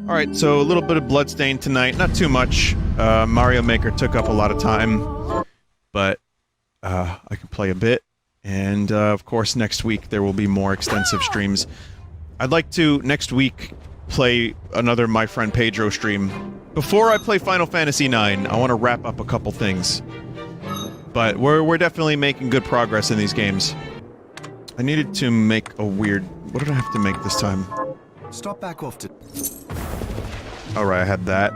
Alright, so a little bit of Bloodstained tonight, not too much. Mario Maker took up a lot of time, but I can play a bit. And of course next week there will be more extensive streams. I'd like to, next week, play another My Friend Pedro stream. Before I play Final Fantasy IX, I want to wrap up a couple things. But we're definitely making good progress in these games. I needed to make a weird... What did I have to make this time? Stop back off to... Alright, I had that.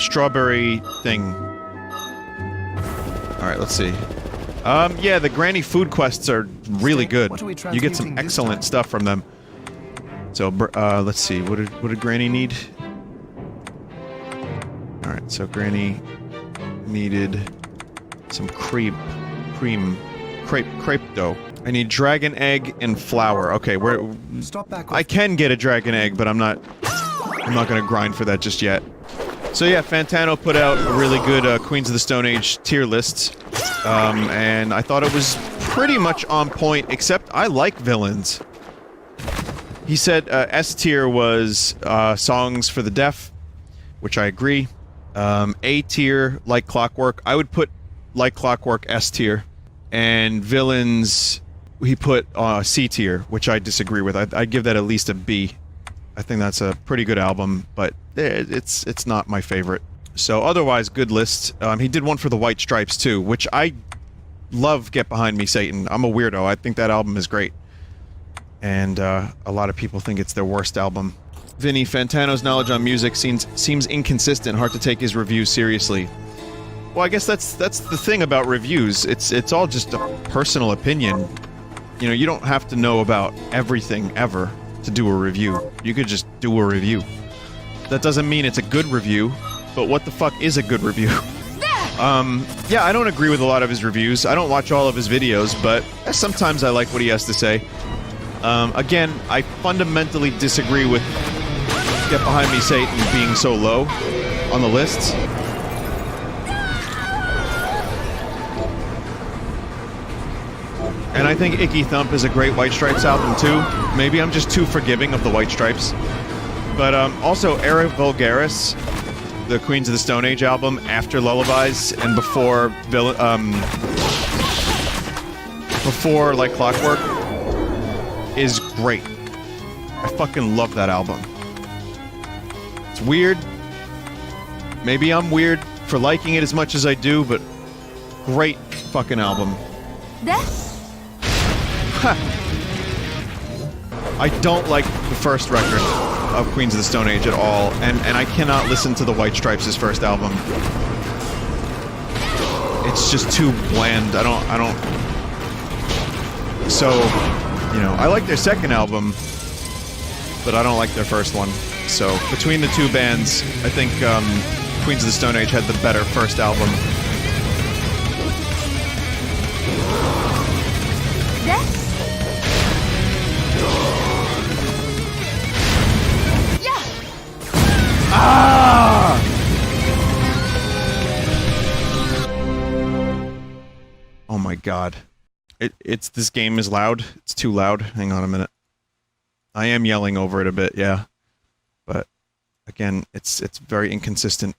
Strawberry thing. Alright, let's see. Yeah, the granny food quests are really good. You get some excellent stuff from them. So, let's see, what did Granny need? Alright, so Granny needed some crepe dough. I need dragon egg and flour. Okay, I can get a dragon egg, but I'm not gonna grind for that just yet. So yeah, Fantano put out a really good Queens of the Stone Age tier list. And I thought it was pretty much on point, except I like villains. He said S tier was songs for the deaf, which I agree. A tier, Like Clockwork. I would put Like Clockwork S tier. And villains, he put C tier, which I disagree with. I'd give that at least a B. I think that's a pretty good album, but it's not my favorite. So otherwise, good list. He did one for the White Stripes too, which I love. Get Behind Me, Satan. I'm a weirdo. I think that album is great. And a lot of people think it's their worst album. Vinny, Fantano's knowledge on music seems inconsistent. Hard to take his reviews seriously. Well, I guess that's the thing about reviews. It's all just a personal opinion. You know, you don't have to know about everything ever to do a review. You could just do a review. That doesn't mean it's a good review, but what the fuck is a good review? Yeah, I don't agree with a lot of his reviews. I don't watch all of his videos, but sometimes I like what he has to say. Again, I fundamentally disagree with Get Behind Me, Satan being so low on the list. And I think Icky Thump is a great White Stripes album too. Maybe I'm just too forgiving of the White Stripes. But also Era Vulgaris, the Queens of the Stone Age album, after Lullabies and before Like Clockwork, is great. I fucking love that album. It's weird. Maybe I'm weird for liking it as much as I do, but great fucking album. I don't like the first record of Queens of the Stone Age at all, and I cannot listen to the White Stripes' first album. It's just too bland. I don't... So, you know, I like their second album, but I don't like their first one. So, between the two bands, I think Queens of the Stone Age had the better first album. Ah! Oh my god. This game is loud. It's too loud. Hang on a minute. I am yelling over it a bit, yeah. But again, it's very inconsistent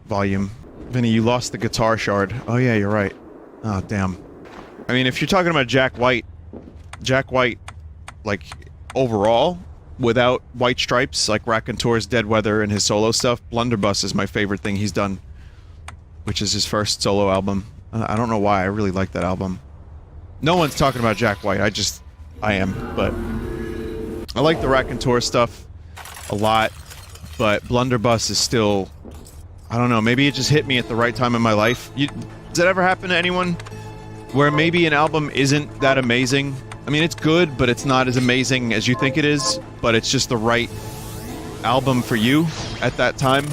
volume. Vinny, you lost the guitar shard. Oh yeah, you're right. Oh damn. I mean, if you're talking about Jack White, like, overall, without White Stripes, like Raconteur's Dead Weather and his solo stuff, Blunderbuss is my favorite thing he's done, which is his first solo album. I don't know why, I really like that album. No one's talking about Jack White, I am, but... I like the Raconteur stuff a lot, but Blunderbuss is still... I don't know, maybe it just hit me at the right time in my life. Does that ever happen to anyone? Where maybe an album isn't that amazing? I mean, it's good, but it's not as amazing as you think it is, but it's just the right album for you at that time.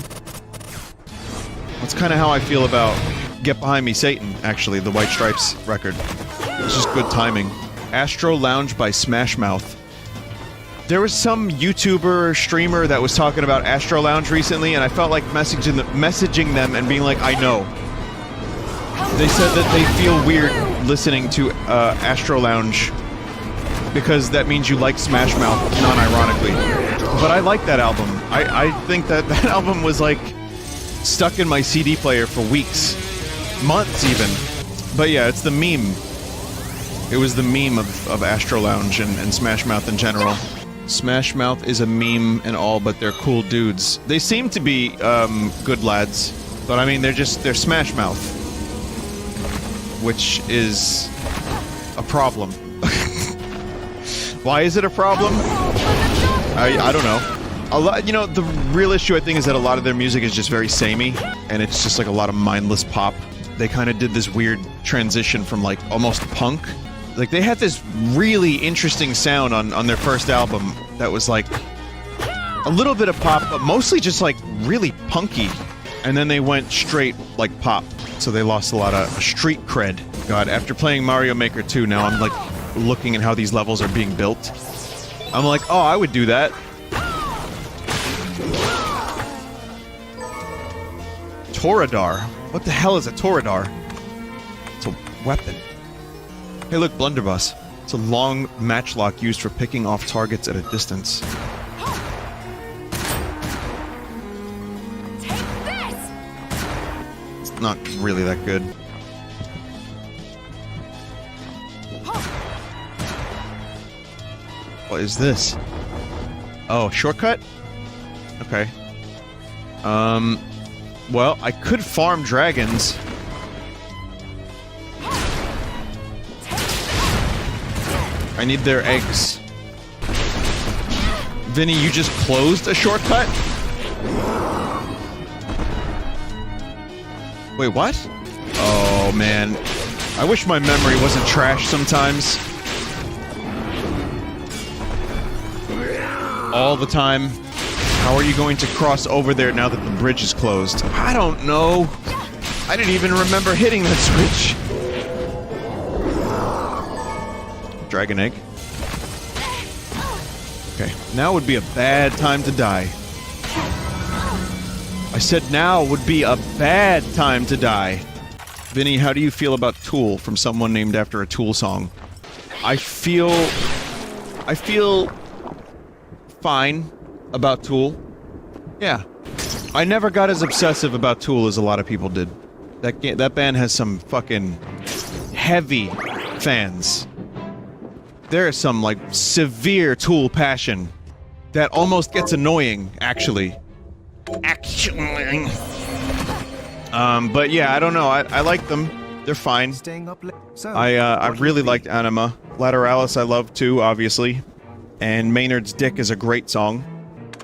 That's kind of how I feel about Get Behind Me, Satan, actually, the White Stripes record. It's just good timing. Astro Lounge by Smash Mouth. There was some YouTuber or streamer that was talking about Astro Lounge recently, and I felt like messaging them and being like, I know. They said that they feel weird listening to Astro Lounge because that means you like Smash Mouth, non-ironically. But I like that album. I think that album was like stuck in my CD player for weeks, months even. But yeah, it's the meme. It was the meme of Astro Lounge and Smash Mouth in general. Smash Mouth is a meme and all, but they're cool dudes. They seem to be good lads, but I mean they're Smash Mouth, which is a problem. Why is it a problem? I don't know. A lot, you know, the real issue I think is that a lot of their music is just very samey, and it's just like a lot of mindless pop. They kind of did this weird transition from like almost punk. Like they had this really interesting sound on their first album that was like a little bit of pop, but mostly just like really punky. And then they went straight like pop, so they lost a lot of street cred. God, after playing Mario Maker 2, now I'm like looking at how these levels are being built. I'm like, oh, I would do that. Toradar. What the hell is a Toradar? It's a weapon. Hey look, Blunderbuss. It's a long matchlock used for picking off targets at a distance. Take this! It's not really that good. What is this? Oh, shortcut? Okay. Well, I could farm dragons. I need their eggs. Vinny, you just closed a shortcut? Wait, what? Oh, man. I wish my memory wasn't trash sometimes. All the time. How are you going to cross over there now that the bridge is closed? I don't know. I didn't even remember hitting that switch. Dragon egg. Okay, now would be a bad time to die. I said now would be a bad time to die. Vinny, how do you feel about Tool from someone named after a Tool song? I feel fine about Tool. Yeah. I never got as obsessive about Tool as a lot of people did. That band has some fucking heavy fans. There is some, like, severe Tool passion that almost gets annoying, actually. But yeah, I don't know. I like them. They're fine. I really liked Anima. Lateralis I love too, obviously. And Maynard's Dick is a great song.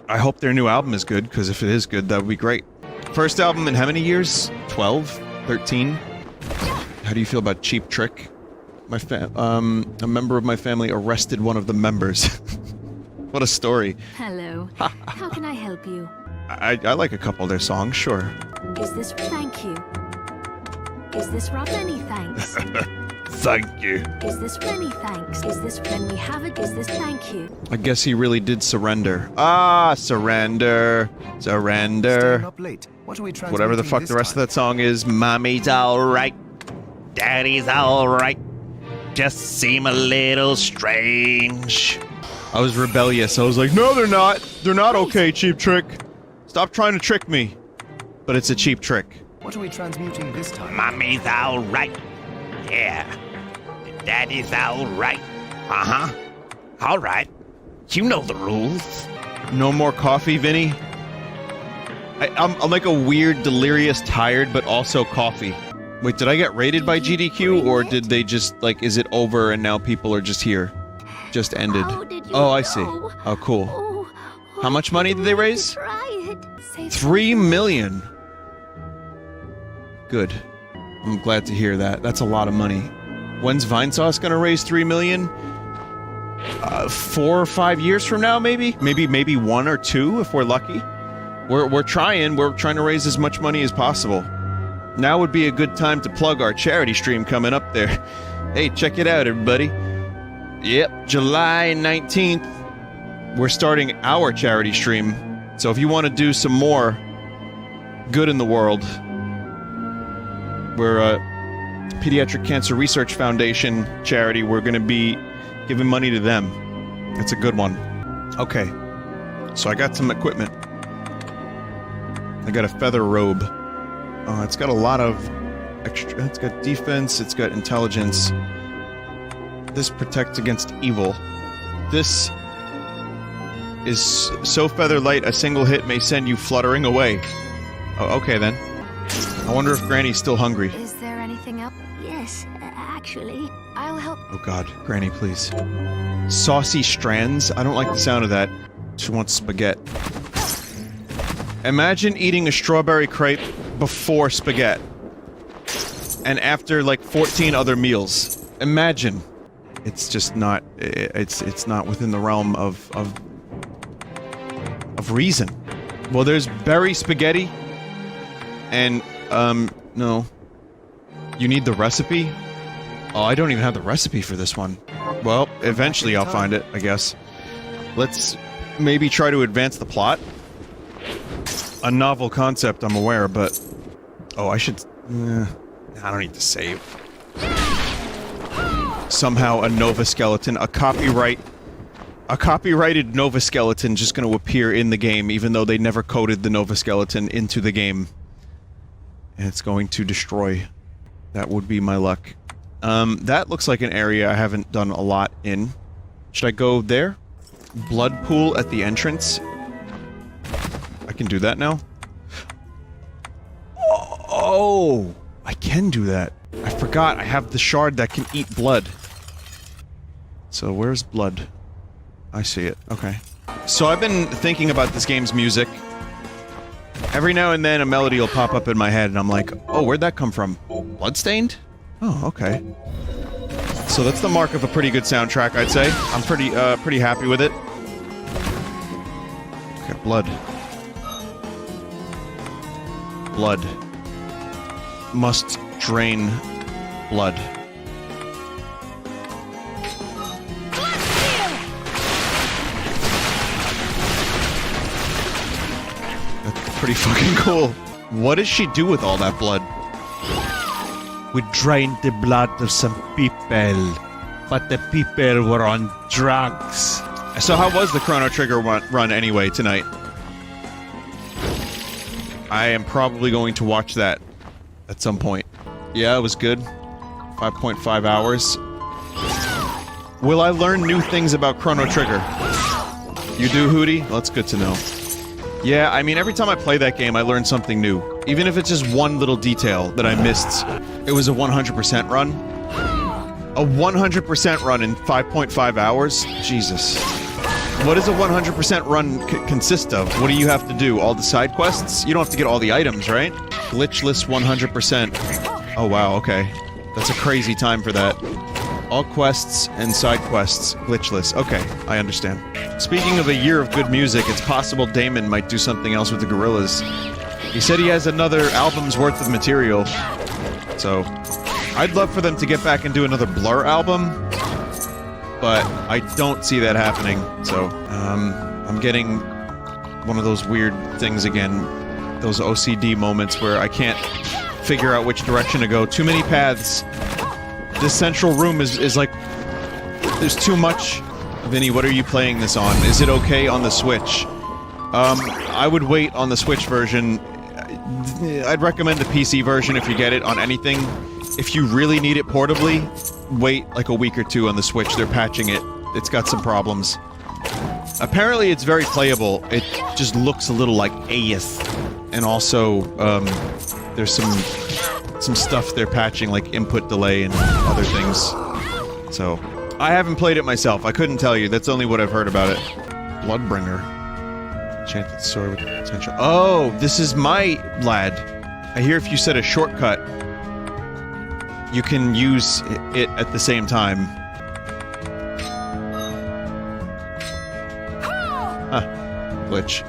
I hope their new album is good, because if it is good, that would be great. First album in how many years? 12? 13? How do you feel about Cheap Trick? A member of my family arrested one of the members. What a story. Hello. How can I help you? I like a couple of their songs, sure. Is this thank you? Is this Rob many thanks? Thank you. Is this many thanks? Is this when we have it? Is this thank you? I guess he really did surrender. Ah, surrender. Surrender. Staying up late. What are we Whatever the fuck the rest of that song is. Mommy's alright. Daddy's alright. Just seem a little strange. I was rebellious. I was like, no, they're not. They're not okay, Cheap Trick. Stop trying to trick me. But it's a cheap trick. What are we transmuting this time? Mommy's alright. Yeah. Daddy's alright. Uh-huh. Alright. You know the rules. No more coffee, Vinny? I'm like a weird, delirious, tired, but also coffee. Wait, did I get raided by GDQ, or did they just, like, is it over and now people are just here? Just ended. Oh, I see. Oh, cool. How much money did they raise? 3 million. Good. I'm glad to hear that. That's a lot of money. When's Vinesauce gonna raise 3 million? 4 or 5 years from now, maybe? Maybe 1 or 2 if we're lucky. We're trying to raise as much money as possible. Now would be a good time to plug our charity stream coming up there. Hey, check it out, everybody. Yep, July 19th, we're starting our charity stream. So if you want to do some more good in the world, we're a Pediatric Cancer Research Foundation charity. We're going to be giving money to them. It's a good one. Okay. So I got some equipment. I got a feather robe. It's got a lot of extra... It's got defense, it's got intelligence. This protects against evil. This is so feather light, a single hit may send you fluttering away. Oh, okay then. I wonder if Granny's still hungry. Is there anything else? Yes, actually. I'll help. Oh god, Granny, please. Saucy strands? I don't like the sound of that. She wants spaghetti. Imagine eating a strawberry crepe before spaghetti. And after, like, 14 other meals. Imagine. It's just not... It's not within the realm of reason. Well, there's berry spaghetti. And, no. You need the recipe? Oh, I don't even have the recipe for this one. Well, eventually I'll find it, I guess. Let's maybe try to advance the plot. A novel concept, I'm aware, but... Oh, I should... I don't need to save. Somehow a Nova Skeleton, a copyrighted Nova Skeleton just gonna appear in the game, even though they never coded the Nova Skeleton into the game. And it's going to destroy. That would be my luck. That looks like an area I haven't done a lot in. Should I go there? Blood pool at the entrance? I can do that now? Oh! I can do that. I forgot, I have the shard that can eat blood. So where's blood? I see it, okay. So I've been thinking about this game's music. Every now and then a melody will pop up in my head and I'm like, oh, where'd that come from? Bloodstained? Oh, okay. So that's the mark of a pretty good soundtrack, I'd say. I'm pretty happy with it. Okay, blood. Blood. Must drain blood. That's pretty fucking cool. What does she do with all that blood? We drained the blood of some people, but the people were on drugs. So how was the Chrono Trigger run anyway tonight? I am probably going to watch that at some point. Yeah, it was good. 5.5 hours. Will I learn new things about Chrono Trigger? You do, Hootie? Well, that's good to know. Yeah, I mean, every time I play that game, I learn something new. Even if it's just one little detail that I missed. It was a 100% run. A 100% run in 5.5 hours? Jesus. What does a 100% run consist of? What do you have to do? All the side quests? You don't have to get all the items, right? Glitchless 100%. Oh wow, okay. That's a crazy time for that. All quests and side quests, glitchless. Okay, I understand. Speaking of a year of good music, it's possible Damon might do something else with the Gorillaz. He said he has another album's worth of material. So, I'd love for them to get back and do another Blur album. But I don't see that happening, so, I'm getting one of those weird things again. Those OCD moments where I can't figure out which direction to go. Too many paths. This central room is like... There's too much. Vinny, what are you playing this on? Is it okay on the Switch? I would wait on the Switch version. I'd recommend the PC version if you get it on anything. If you really need it portably, wait like a week or two on the Switch. They're patching it. It's got some problems. Apparently it's very playable. It just looks a little like AS. And also, there's some stuff they're patching, like input delay and other things. So, I haven't played it myself. I couldn't tell you. That's only what I've heard about it. Bloodbringer. Enchanted sword with potential. Oh, this is my lad. I hear if you set a shortcut, you can use it at the same time. Huh. Glitch.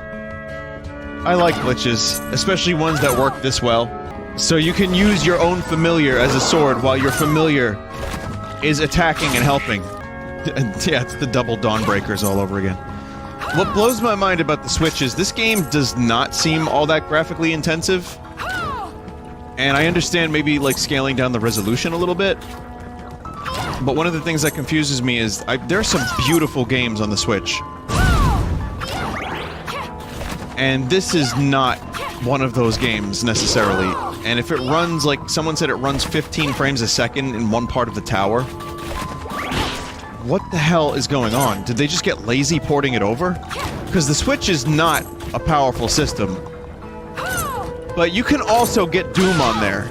I like glitches, especially ones that work this well. So you can use your own familiar as a sword while your familiar is attacking and helping. Yeah, it's the double Dawnbreakers all over again. What blows my mind about the Switch is this game does not seem all that graphically intensive. And I understand maybe like scaling down the resolution a little bit. But one of the things that confuses me is there are some beautiful games on the Switch. And this is not one of those games, necessarily. And if it runs, like someone said, it runs 15 frames a second in one part of the tower. What the hell is going on? Did they just get lazy porting it over? Because the Switch is not a powerful system. But you can also get Doom on there.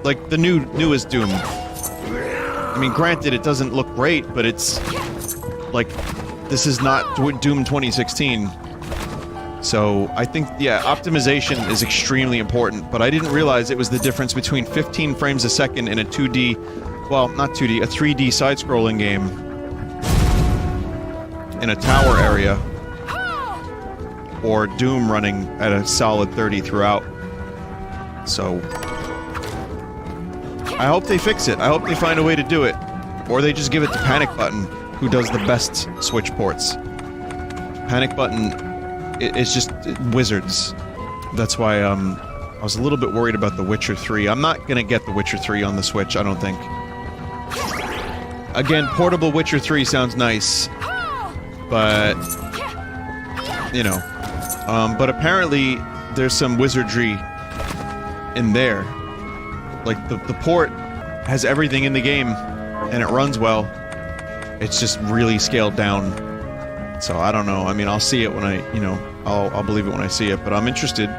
Like, the newest Doom. I mean, granted, it doesn't look great, but it's... like, this is not Doom 2016. So, I think, yeah, optimization is extremely important, but I didn't realize it was the difference between 15 frames a second in a 2D... well, not 2D, a 3D side-scrolling game. In a tower area. Or Doom running at a solid 30 throughout. So... I hope they fix it. I hope they find a way to do it. Or they just give it to Panic Button, who does the best Switch ports. Panic Button is just wizards. That's why, I was a little bit worried about The Witcher 3. I'm not gonna get The Witcher 3 on the Switch, I don't think. Again, portable Witcher 3 sounds nice. But... you know. But apparently, there's some wizardry in there. Like, the port has everything in the game, and it runs well. It's just really scaled down. So, I don't know. I mean, I'll see it when I, you know, I'll believe it when I see it, but I'm interested.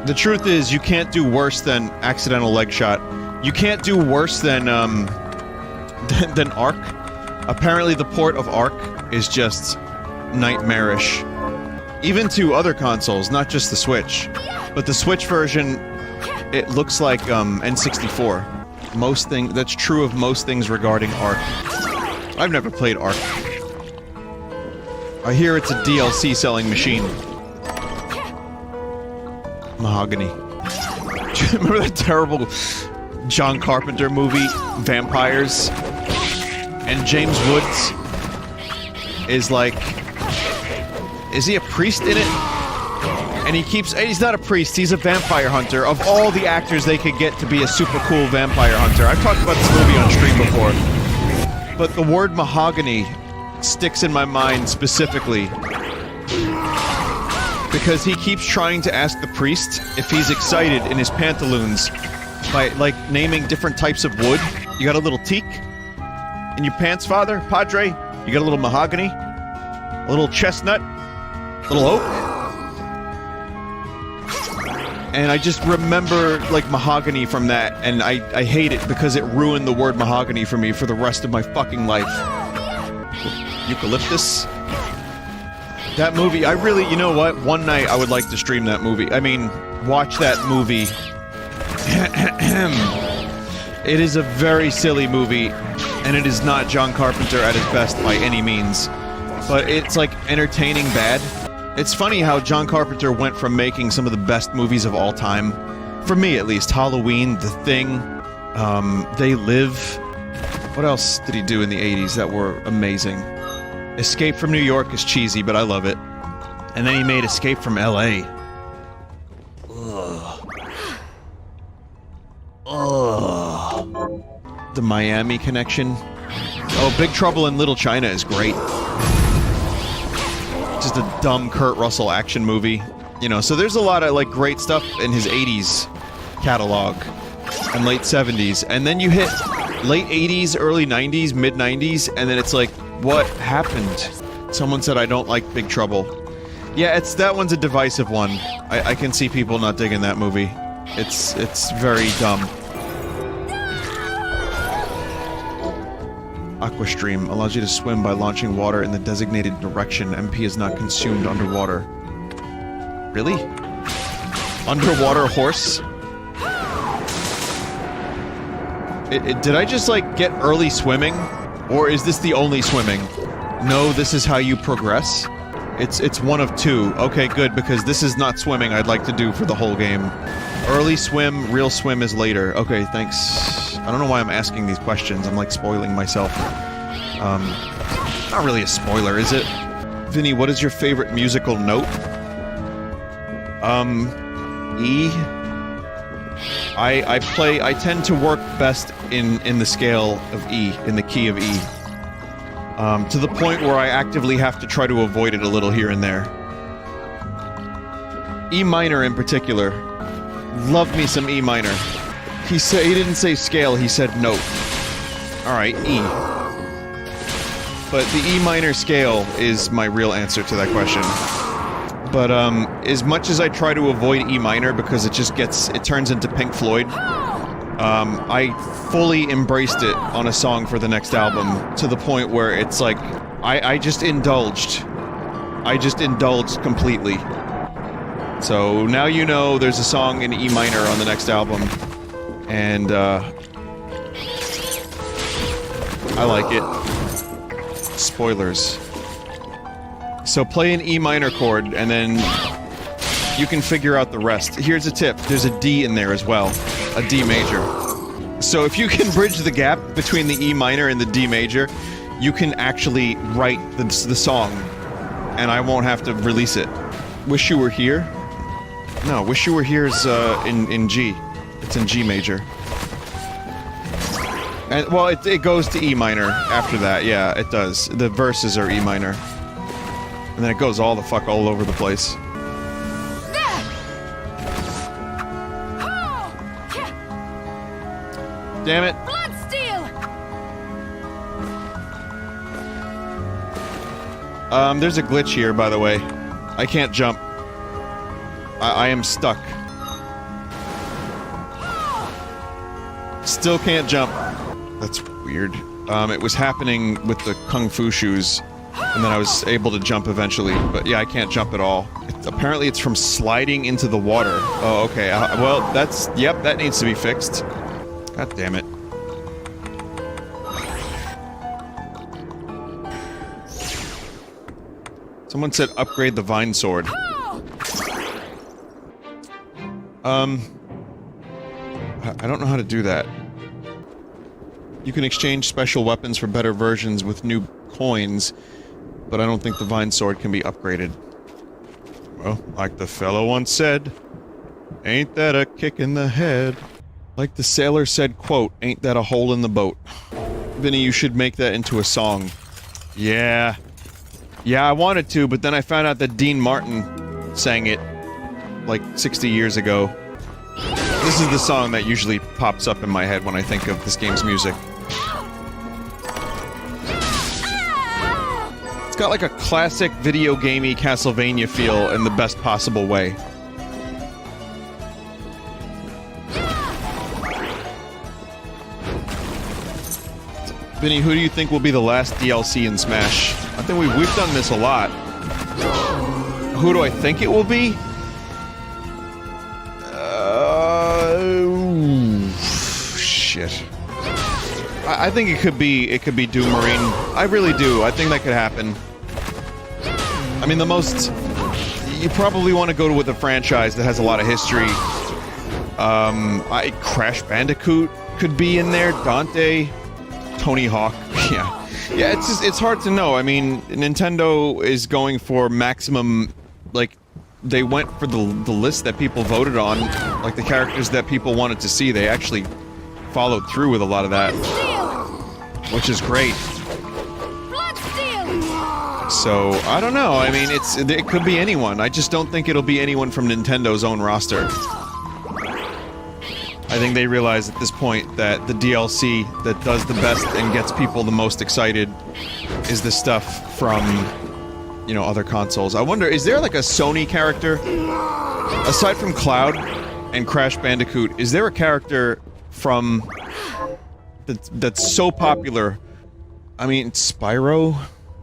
The truth is, you can't do worse than Accidental Leg Shot. You can't do worse than Ark. Apparently, the port of Ark is just nightmarish. Even to other consoles, not just the Switch. But the Switch version... it looks like, N64. That's true of most things regarding Ark. I've never played Ark. I hear it's a DLC selling machine. Mahogany. Do you remember that terrible John Carpenter movie, Vampires? And James Woods is like... is he a priest in it? And he's not a priest, he's a vampire hunter. Of all the actors they could get to be a super cool vampire hunter. I've talked about this movie on stream before. But the word mahogany sticks in my mind specifically. Because he keeps trying to ask the priest if he's excited in his pantaloons by, like, naming different types of wood. You got a little teak in your pants, Father? Padre? You got a little mahogany? A little chestnut? A little oak? And I just remember, like, mahogany from that, and I hate it because it ruined the word mahogany for me for the rest of my fucking life. Eucalyptus? That movie, I really, you know what? One night I would like to stream that movie. I mean, watch that movie. It is a very silly movie, and it is not John Carpenter at his best by any means. But it's, like, entertaining bad. It's funny how John Carpenter went from making some of the best movies of all time, for me at least, Halloween, The Thing, They Live. What else did he do in the 80s that were amazing? Escape from New York is cheesy, but I love it. And then he made Escape from LA. Ugh. Ugh. The Miami Connection. Oh, Big Trouble in Little China is great. Just a dumb Kurt Russell action movie. You know, so there's a lot of, like, great stuff in his 80s catalog. And late 70s. And then you hit late 80s, early 90s, mid 90s, and then it's like, what happened? Someone said I don't like Big Trouble. Yeah, that one's a divisive one. I can see people not digging that movie. It's very dumb. Aquastream allows you to swim by launching water in the designated direction. MP is not consumed underwater. Really? Underwater horse? Did I just, like, get early swimming? Or is this the only swimming? No, this is how you progress? It's one of two. Okay, good, because this is not swimming I'd like to do for the whole game. Early swim, real swim is later. Okay, thanks. I don't know why I'm asking these questions. I'm, like, spoiling myself. Not really a spoiler, is it? Vinny, what is your favorite musical note? E. I tend to work best in the scale of E, in the key of E. To the point where I actively have to try to avoid it a little here and there. E minor in particular. Love me some E minor. He didn't say scale, he said note. Alright, E. But the E minor scale is my real answer to that question. But, as much as I try to avoid E minor because it turns into Pink Floyd, I fully embraced it on a song for the next album to the point where it's like, I just indulged. I just indulged completely. So now you know there's a song in E minor on the next album. And, I like it. Spoilers. So play an E minor chord, and then you can figure out the rest. Here's a tip. There's a D in there as well. A D major. So if you can bridge the gap between the E minor and the D major, you can actually write the song, and I won't have to release it. Wish You Were Here? No, Wish You Were Here is in G. It's in G major. And, well, it goes to E minor after that, yeah, it does. The verses are E minor. And then it goes all the fuck all over the place. Damn it. There's a glitch here, by the way. I can't jump. I am stuck. Still can't jump. That's weird. It was happening with the Kung Fu shoes, and then I was able to jump eventually, but yeah, I can't jump at all. Apparently it's from sliding into the water. Oh, okay. Well, yep, that needs to be fixed. God damn it. Someone said upgrade the vine sword. I don't know how to do that. You can exchange special weapons for better versions with new coins, but I don't think the vine sword can be upgraded. Well, like the fellow once said, ain't that a kick in the head? Like the sailor said, quote, ain't that a hole in the boat? Vinny, you should make that into a song. Yeah. Yeah, I wanted to, but then I found out that Dean Martin sang it, like, 60 years ago. This is the song that usually pops up in my head when I think of this game's music. It's got like a classic video gamey Castlevania feel in the best possible way. Vinny, who do you think will be the last DLC in Smash? I think we've done this a lot. Who do I think it will be? Shit. I think it could be Doom Marine. I really do. I think that could happen. I mean, you probably want to go with a franchise that has a lot of history. Crash Bandicoot could be in there. Dante, Tony Hawk. Yeah. It's hard to know. I mean, Nintendo is going for maximum, like, they went for the list that people voted on, like the characters that people wanted to see. They actually followed through with a lot of that, which is great. So, I don't know. I mean, it could be anyone. I just don't think it'll be anyone from Nintendo's own roster. I think they realize at this point that the DLC that does the best and gets people the most excited is the stuff from, you know, other consoles. I wonder, is there like a Sony character? Aside from Cloud and Crash Bandicoot, is there a character from that's so popular? I mean, Spyro?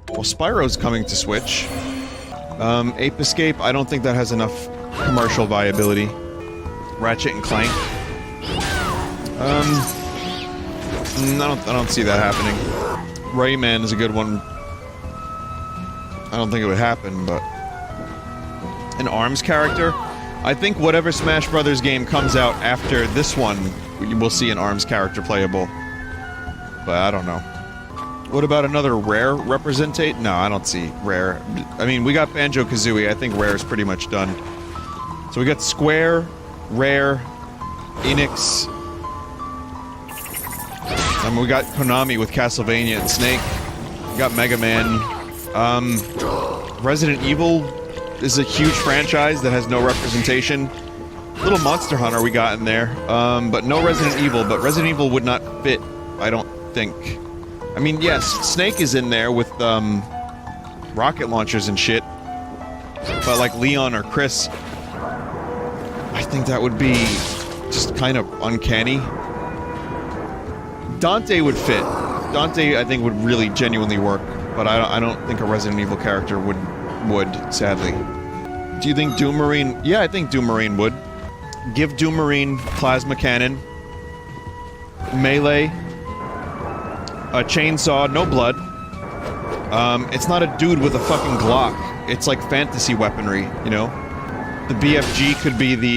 Well, Spyro's coming to Switch. Ape Escape, I don't think that has enough commercial viability. Ratchet and Clank. I don't see that happening. Rayman is a good one. I don't think it would happen, but... An ARMS character? I think whatever Smash Brothers game comes out after this one, we'll see an ARMS character playable. But I don't know. What about another Rare representate? No, I don't see Rare. I mean, we got Banjo-Kazooie. I think Rare is pretty much done. So we got Square, Rare, Enix... we got Konami with Castlevania and Snake. We got Mega Man. Resident Evil This is a huge franchise that has no representation. Little Monster Hunter we got in there, but no Resident Evil. But Resident Evil would not fit, I don't think. I mean, yes, Snake is in there with rocket launchers and shit. But like Leon or Chris, I think that would be just kind of uncanny. Dante would fit. Dante, I think, would really genuinely work, but I don't think a Resident Evil character would, sadly. Do you think Doom Marine? Yeah, I think Doom Marine would. Give Doom Marine plasma cannon, melee, a chainsaw, no blood. It's not a dude with a fucking Glock. It's like fantasy weaponry, you know? The BFG could be the,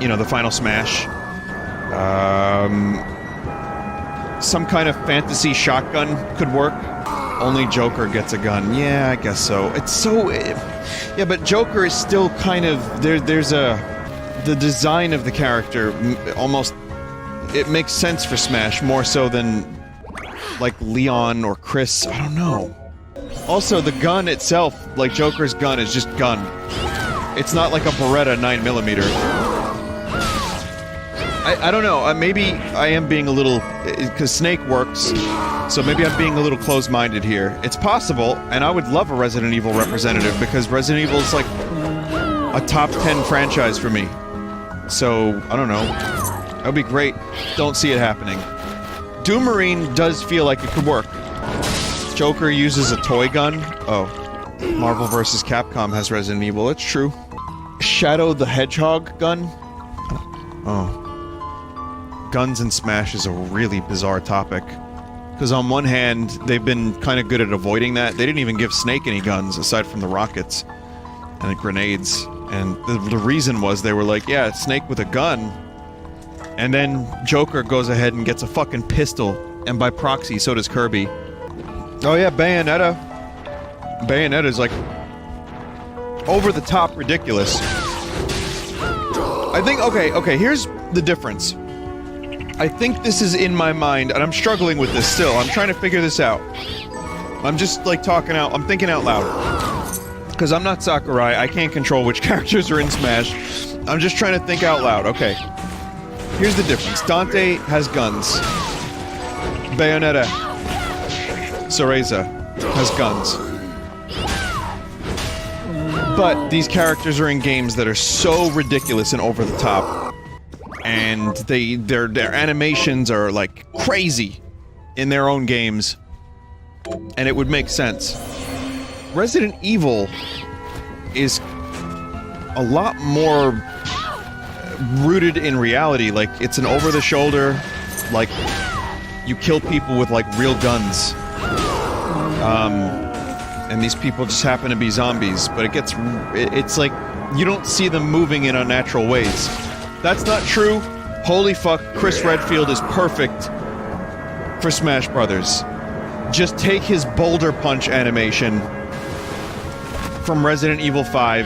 you know, the final smash. Some kind of fantasy shotgun could work. Only Joker gets a gun. Yeah, I guess so. It's so... yeah, but Joker is still kind of... There's a... The design of the character almost... It makes sense for Smash more so than... like Leon or Chris. I don't know. Also, the gun itself, like Joker's gun, is just gun. It's not like a Beretta 9mm. I don't know, maybe I am being a little... because Snake works, so maybe I'm being a little closed-minded here. It's possible, and I would love a Resident Evil representative, because Resident Evil is like a top 10 franchise for me. So, I don't know. That would be great. Don't see it happening. Doom Marine does feel like it could work. Joker uses a toy gun. Oh. Marvel vs. Capcom has Resident Evil, it's true. Shadow the Hedgehog gun? Oh. Guns and Smash is a really bizarre topic. Because on one hand, they've been kind of good at avoiding that. They didn't even give Snake any guns, aside from the rockets and the grenades. And the reason was they were like, yeah, Snake with a gun. And then Joker goes ahead and gets a fucking pistol. And by proxy, so does Kirby. Oh yeah, Bayonetta. Bayonetta's like... over-the-top ridiculous. I think, okay, here's the difference. I think this is in my mind, and I'm struggling with this still. I'm trying to figure this out. I'm just, like, I'm thinking out loud. Because I'm not Sakurai, I can't control which characters are in Smash. I'm just trying to think out loud, okay. Here's the difference. Dante has guns. Bayonetta. Cereza has guns. But these characters are in games that are so ridiculous and over the top. And their animations are like crazy in their own games. And it would make sense. Resident Evil is a lot more rooted in reality. Like, it's an over-the-shoulder, like, you kill people with, like, real guns. And these people just happen to be zombies, but it's like, you don't see them moving in unnatural ways. That's not true. Holy fuck, Chris Redfield is perfect for Smash Brothers. Just take his boulder punch animation from Resident Evil 5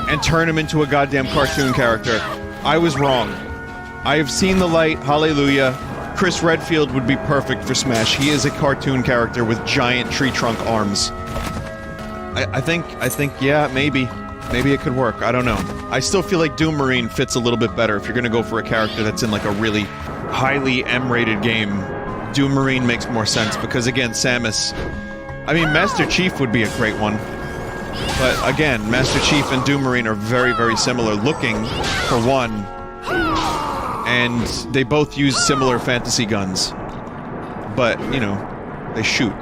and turn him into a goddamn cartoon character. I was wrong. I have seen the light, hallelujah. Chris Redfield would be perfect for Smash. He is a cartoon character with giant tree trunk arms. I think, yeah, maybe. Maybe it could work, I don't know. I still feel like Doom Marine fits a little bit better if you're gonna go for a character that's in like a really highly M-rated game. Doom Marine makes more sense because again, Samus... I mean, Master Chief would be a great one. But again, Master Chief and Doom Marine are very, very similar looking, for one. And they both use similar fantasy guns. But, you know, they shoot.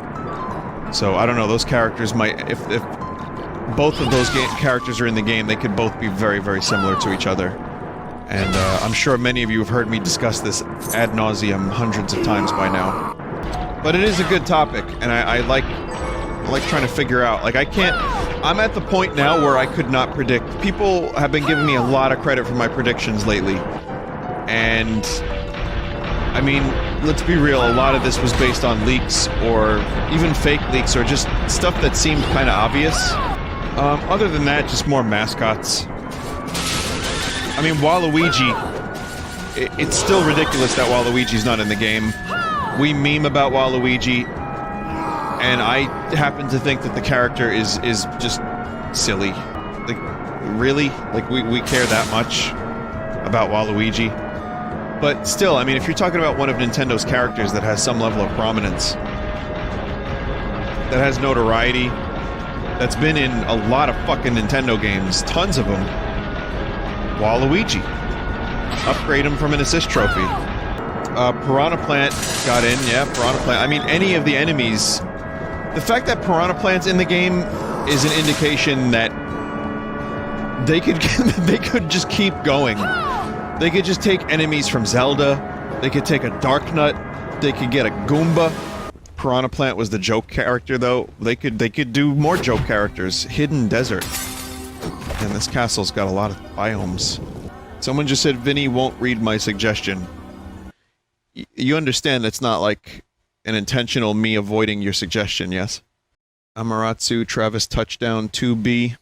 So, I don't know, those characters might... If both of those characters are in the game, they could both be very, very similar to each other. And I'm sure many of you have heard me discuss this ad nauseum hundreds of times by now. But it is a good topic, and I like trying to figure out, like, I'm at the point now where I could not predict. People have been giving me a lot of credit for my predictions lately. And, I mean, let's be real, a lot of this was based on leaks, or even fake leaks, or just stuff that seemed kind of obvious. Other than that, just more mascots. I mean, Waluigi... It's still ridiculous that Waluigi's not in the game. We meme about Waluigi, and I happen to think that the character is just silly. Like, really? Like, we care that much about Waluigi? But still, I mean, if you're talking about one of Nintendo's characters that has some level of prominence, that has notoriety, that's been in a lot of fucking Nintendo games, tons of them, Waluigi. Upgrade him from an assist trophy. Piranha Plant got in, yeah, Piranha Plant. I mean, any of the enemies... The fact that Piranha Plant's in the game is an indication that they could they could just keep going. They could just take enemies from Zelda, they could take a Darknut, they could get a Goomba. Piranha Plant was the joke character, though. They could do more joke characters. Hidden Desert. And this castle's got a lot of biomes. Someone just said Vinny won't read my suggestion. You understand it's not like an intentional me avoiding your suggestion, yes? Amaterasu, Travis touchdown, 2B.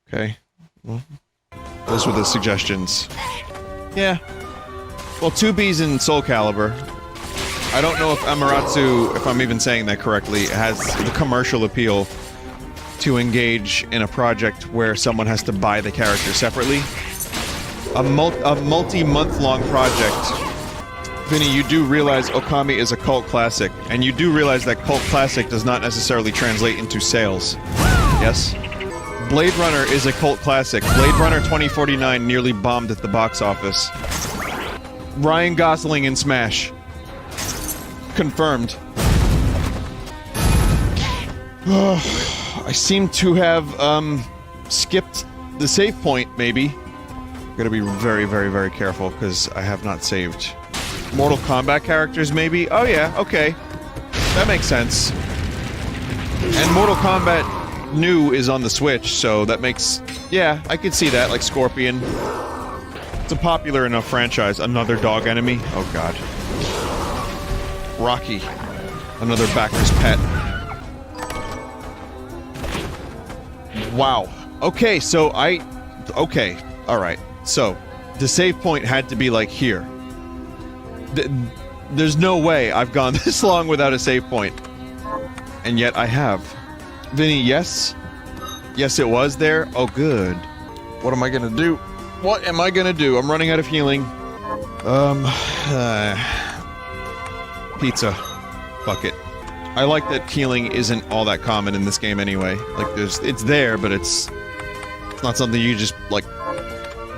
Okay. Well, those were the suggestions. Yeah. Well, 2B's in Soul Calibur. I don't know if Amaterasu, if I'm even saying that correctly, has the commercial appeal to engage in a project where someone has to buy the character separately. A multi-month-long project. Vinny, you do realize Okami is a cult classic, and you do realize that cult classic does not necessarily translate into sales. Yes? Blade Runner is a cult classic. Blade Runner 2049 nearly bombed at the box office. Ryan Gosling in Smash. Confirmed. I seem to have, skipped the save point, maybe. Gotta be very, very, very careful, because I have not saved. Mortal Kombat characters, maybe? Oh yeah, okay. That makes sense. And Mortal Kombat New is on the Switch, so that makes... Yeah, I could see that, like Scorpion. It's a popular enough franchise. Another dog enemy? Oh god. Rocky. Another backer's pet. Wow. Okay, so okay, alright. So, the save point had to be, like, here. There's no way I've gone this long without a save point. And yet I have. Vinny, yes? Yes, it was there? Oh, good. What am I gonna do? What am I gonna do? I'm running out of healing. Pizza. Fuck it. I like that healing isn't all that common in this game anyway. Like, it's there, but it's not something you just, like,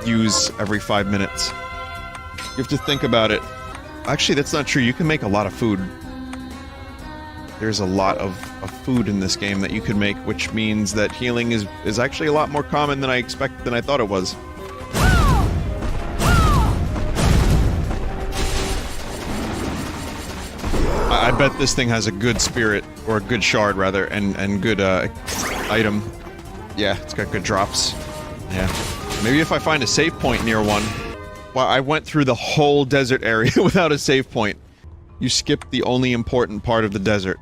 use every 5 minutes. You have to think about it. Actually, that's not true. You can make a lot of food. There's a lot of food in this game that you could make, which means that healing is actually a lot more common than I thought it was. I bet this thing has a good spirit, or a good shard, rather, and good, item. Yeah, it's got good drops. Yeah. Maybe if I find a save point near one. Wow, I went through the whole desert area without a save point. You skipped the only important part of the desert.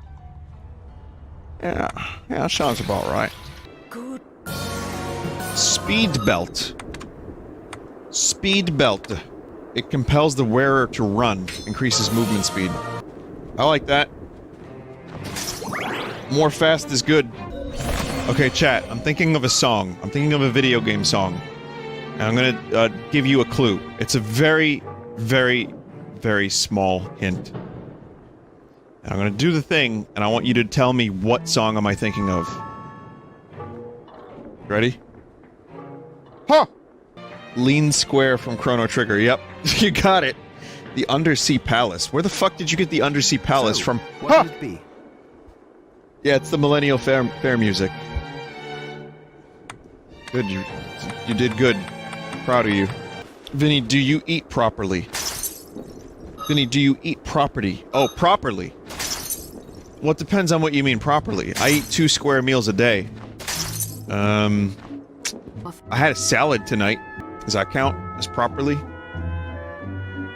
Yeah, sounds about right. Good. Speed belt. Speed belt. It compels the wearer to run, increases movement speed. I like that. More fast is good. Okay, chat, I'm thinking of a song. I'm thinking of a video game song. And I'm gonna give you a clue. It's a very, very, very small hint. And I'm gonna do the thing, and I want you to tell me what song am I thinking of. Ready? Huh! Lean Square from Chrono Trigger, yep. You got it! The Undersea Palace. Where the fuck did you get the Undersea Palace from? What would it be? Yeah, it's the Millennial Fair music. Good, you did good. Proud of you. Vinny, do you eat properly? Vinny, do you eat property? Oh, properly. Well, it depends on what you mean properly. I eat 2 square meals a day. I had a salad tonight. Does that count as properly?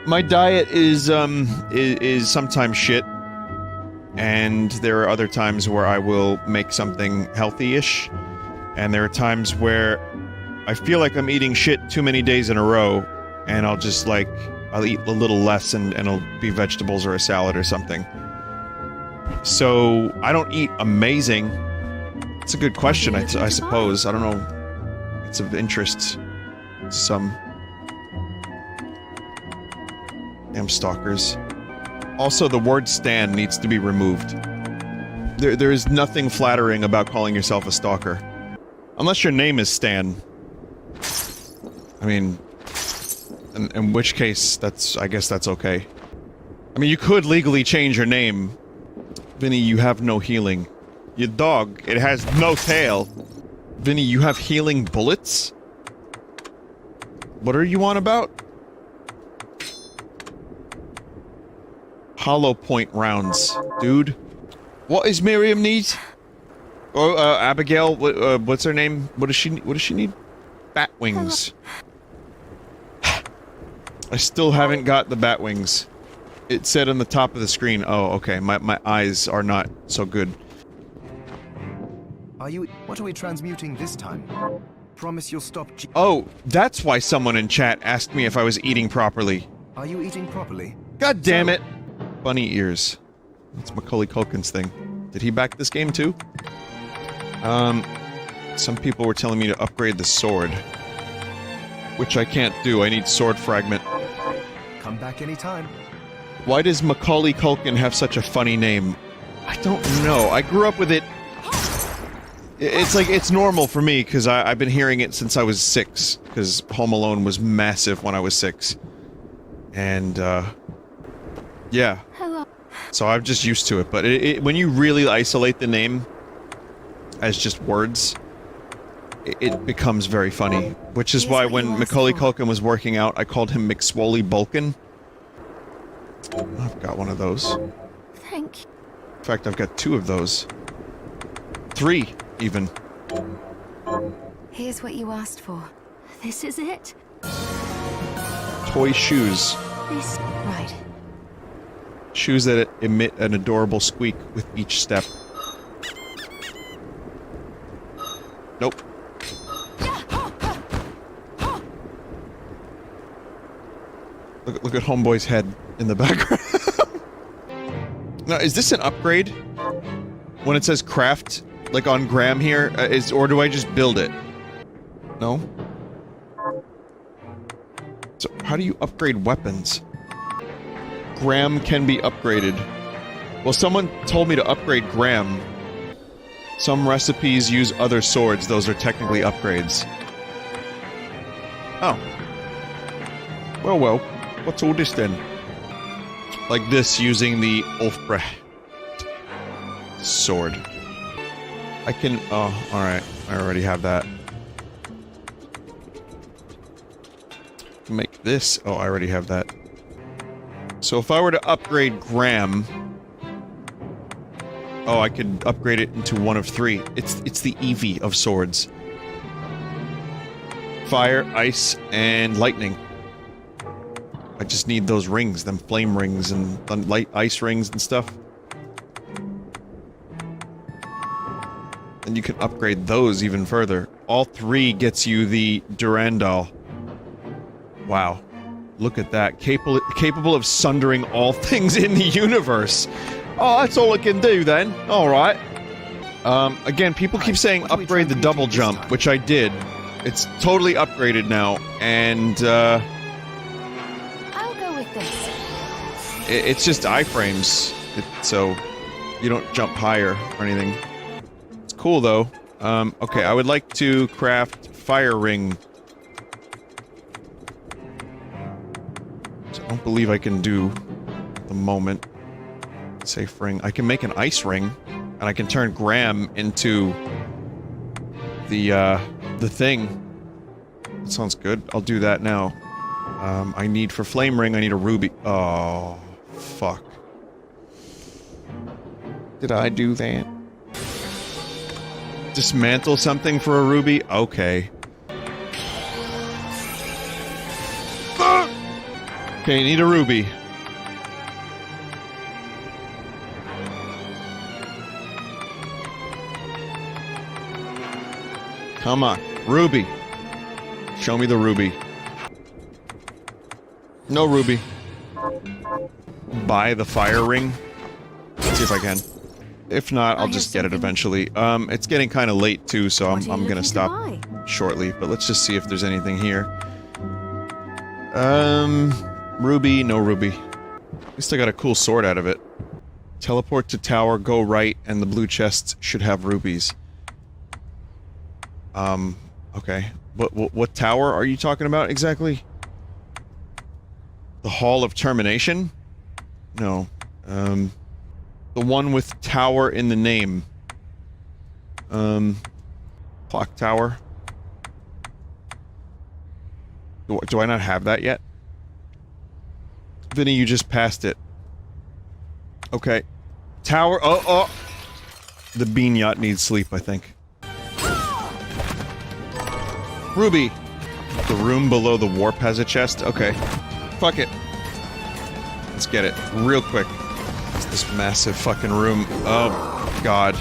My diet is sometimes shit. And there are other times where I will make something healthy-ish. And there are times where I feel like I'm eating shit too many days in a row, and I'll just, like, I'll eat a little less and it'll be vegetables or a salad or something. So I don't eat amazing. It's a good question, I suppose. I don't know. It's of interest to some. Damn stalkers. Also, the word Stan needs to be removed. There is nothing flattering about calling yourself a stalker. Unless your name is Stan. I mean, in which case, I guess that's okay. I mean, you could legally change your name. Vinny, you have no healing. Your dog, it has no tail. Vinny, you have healing bullets? What are you on about? Hollow point rounds, dude. What is Miriam need? Oh, Abigail, what's her name? What does she need? Bat wings. I still haven't got the bat wings. It said on the top of the screen. Oh, okay. My eyes are not so good. What are we transmuting this time? Promise you'll stop. Oh, that's why someone in chat asked me if I was eating properly. Are you eating properly? God damn it! Bunny ears. That's Macaulay Culkin's thing. Did he back this game too? Some people were telling me to upgrade the sword. Which I can't do. I need sword fragment. Come back anytime. Why does Macaulay Culkin have such a funny name? I don't know. I grew up with it. It's like, it's normal for me, because I've been hearing it since I was 6. Because Home Alone was massive when I was 6. And, yeah. So I'm just used to it, but when you really isolate the name as just words, it becomes very funny. Which is why when Macaulay Culkin was working out, I called him McSwoley Bulkin. I've got one of those. Thank you. In fact, I've got 2 of those. 3, even. Here's what you asked for. This is it? Toy shoes. This... right. Shoes that emit an adorable squeak with each step. Nope. Look at Homeboy's head in the background. Now, is this an upgrade? When it says craft, like on Graham here, or do I just build it? No? So, how do you upgrade weapons? Graham can be upgraded. Well, someone told me to upgrade Graham. Some recipes use other swords, those are technically upgrades. Oh. Well, what's all this then? Like this, using the Ulfbrecht sword. I can... oh, alright. I already have that. Make this... oh, I already have that. So if I were to upgrade Graham... oh, I could upgrade it into one of 3. It's the Eevee of swords. Fire, ice, and lightning. I just need those rings, them flame rings and light ice rings and stuff. And you can upgrade those even further. All 3 gets you the Durandal. Wow. Look at that. Capable of sundering all things in the universe. Oh, that's all it can do then. Alright. Again, people keep saying upgrade the double jump, which I did. It's totally upgraded now, and, I'll go with this. it's just iframes, so you don't jump higher or anything. It's cool, though. Okay, I would like to craft fire ring. Which I don't believe I can do at the moment. Safe ring. I can make an ice ring, and I can turn Graham into the thing. That sounds good. I'll do that now. I need for flame ring, I need a ruby. Oh, fuck. Did I do that? Dismantle something for a ruby? Okay. Okay, need a ruby. Come on. Ruby. Show me the ruby. No ruby. Buy the fire ring. Let's see if I can. If not, I'll I just have get it something- eventually. It's getting kind of late too, so What are you I'm gonna looking to stop buy? shortly. But let's just see if there's anything here. Ruby, no ruby. At least I got a cool sword out of it. Teleport to tower, go right, and the blue chest should have rubies. Okay. What tower are you talking about exactly? The Hall of Termination? No. The one with tower in the name. Clock tower. Do I not have that yet? Vinny, you just passed it. Okay. Tower. Oh. The bean yacht needs sleep, I think. Ruby. The room below the warp has a chest? Okay. Fuck it. Let's get it. Real quick. It's this massive fucking room. Oh, God.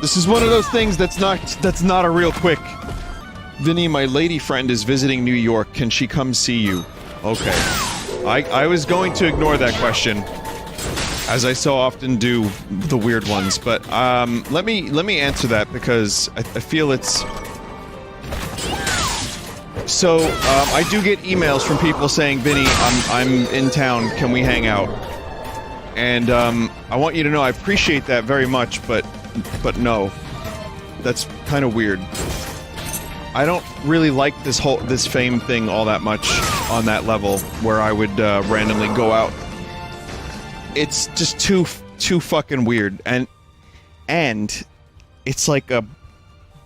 This is one of those things that's not a real quick. Vinny, my lady friend is visiting New York. Can she come see you? Okay. I was going to ignore that question, as I so often do the weird ones, but let me answer that because I feel it's. So I do get emails from people saying, Vinny, I'm in town. Can we hang out? And I want you to know I appreciate that very much, but no, that's kind of weird. I don't really like this fame thing all that much on that level where I would randomly go out. It's just too fucking weird, and it's like a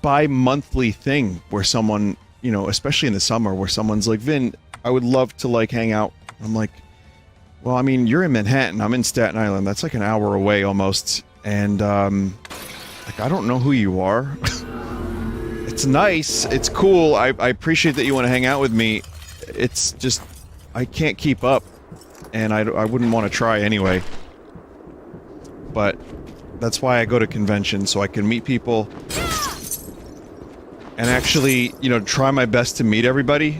bi-monthly thing where someone, you know, especially in the summer, where someone's like, Vin, I would love to like hang out. I'm like, well, I mean, you're in Manhattan, I'm in Staten Island, that's like an hour away almost, and like I don't know who you are. It's nice, it's cool, I appreciate that you want to hang out with me. It's just, I can't keep up, and I wouldn't want to try anyway. But that's why I go to conventions, so I can meet people and actually, you know, try my best to meet everybody.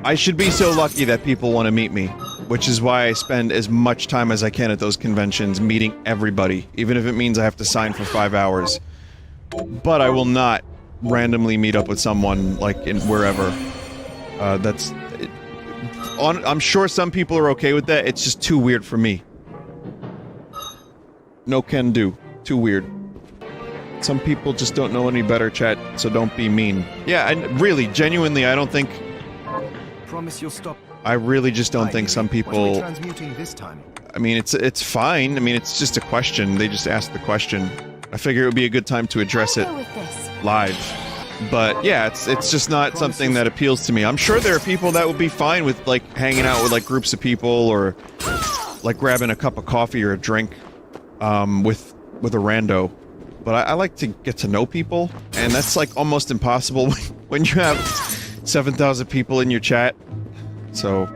I should be so lucky that people want to meet me, which is why I spend as much time as I can at those conventions meeting everybody, even if it means I have to sign for 5 hours. But I will not randomly meet up with someone, like, in wherever. I'm sure some people are okay with that, it's just too weird for me. No can do. Too weird. Some people just don't know any better, chat, so don't be mean. Yeah, and really, genuinely, I don't think... Promise you'll stop. I really just don't think some What are we people... transmuting this time? I mean, it's fine. I mean, it's just a question. They just asked the question. I figure it would be a good time to address it I'll go with this. live. But yeah, it's just not something that appeals to me. I'm sure there are people that would be fine with, like, hanging out with, like, groups of people, or, like, grabbing a cup of coffee or a drink, with a rando. But I like to get to know people, and that's, like, almost impossible when you have 7,000 people in your chat. So...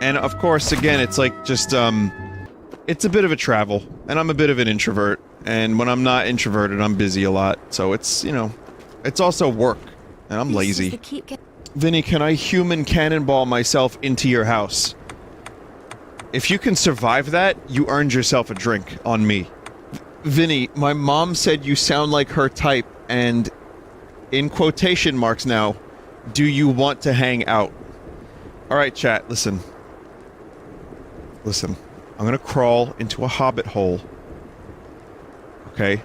And, of course, again, it's, like, just, it's a bit of a travel, and I'm a bit of an introvert, and when I'm not introverted, I'm busy a lot, so it's, you know, it's also work, and I'm This is lazy. the keep Vinny, can I human cannonball myself into your house? If you can survive that, you earned yourself a drink on me. Vinny, my mom said you sound like her type, and in quotation marks now, do you want to hang out? Alright, chat, listen. Listen. I'm gonna crawl into a hobbit hole. Okay?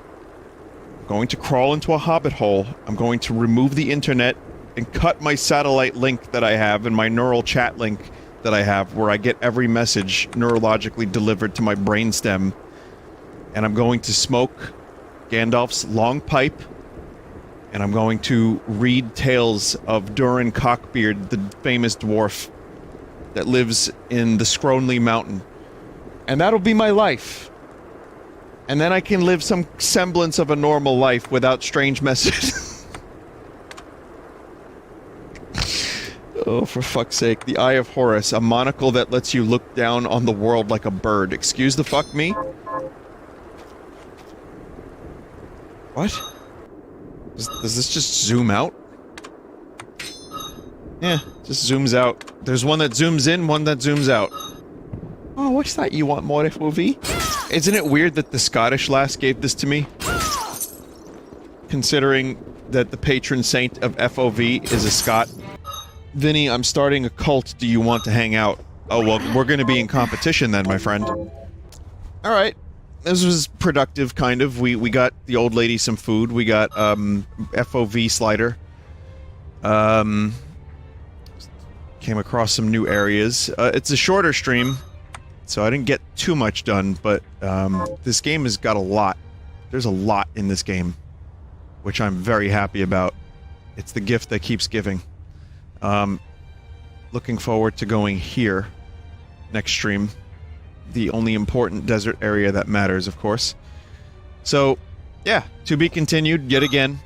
I'm going to crawl into a hobbit hole. I'm going to remove the internet and cut my satellite link that I have and my neural chat link that I have, where I get every message neurologically delivered to my brainstem. And I'm going to smoke Gandalf's long pipe, and I'm going to read tales of Durin Cockbeard, the famous dwarf that lives in the Scronley Mountain. And that'll be my life. And then I can live some semblance of a normal life without strange messages. Oh, for fuck's sake. The Eye of Horus, a monocle that lets you look down on the world like a bird. Excuse the fuck me? What? Does this just zoom out? Yeah, just zooms out. There's one that zooms in, one that zooms out. Oh, what's that? You want more FOV? Isn't it weird that the Scottish lass gave this to me? Considering that the patron saint of FOV is a Scot. Vinny, I'm starting a cult. Do you want to hang out? Oh, well, we're gonna be in competition then, my friend. Alright. This was productive, kind of. We got the old lady some food. We got, FOV slider. Came across some new areas. It's a shorter stream, so I didn't get too much done, but, this game has got a lot. There's a lot in this game, which I'm very happy about. It's the gift that keeps giving. Looking forward to going here next stream. The only important desert area that matters, of course. So, yeah, to be continued yet again.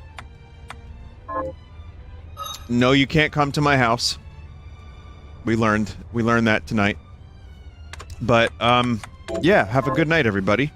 No, you can't come to my house. We learned that tonight. But, yeah, have a good night, everybody.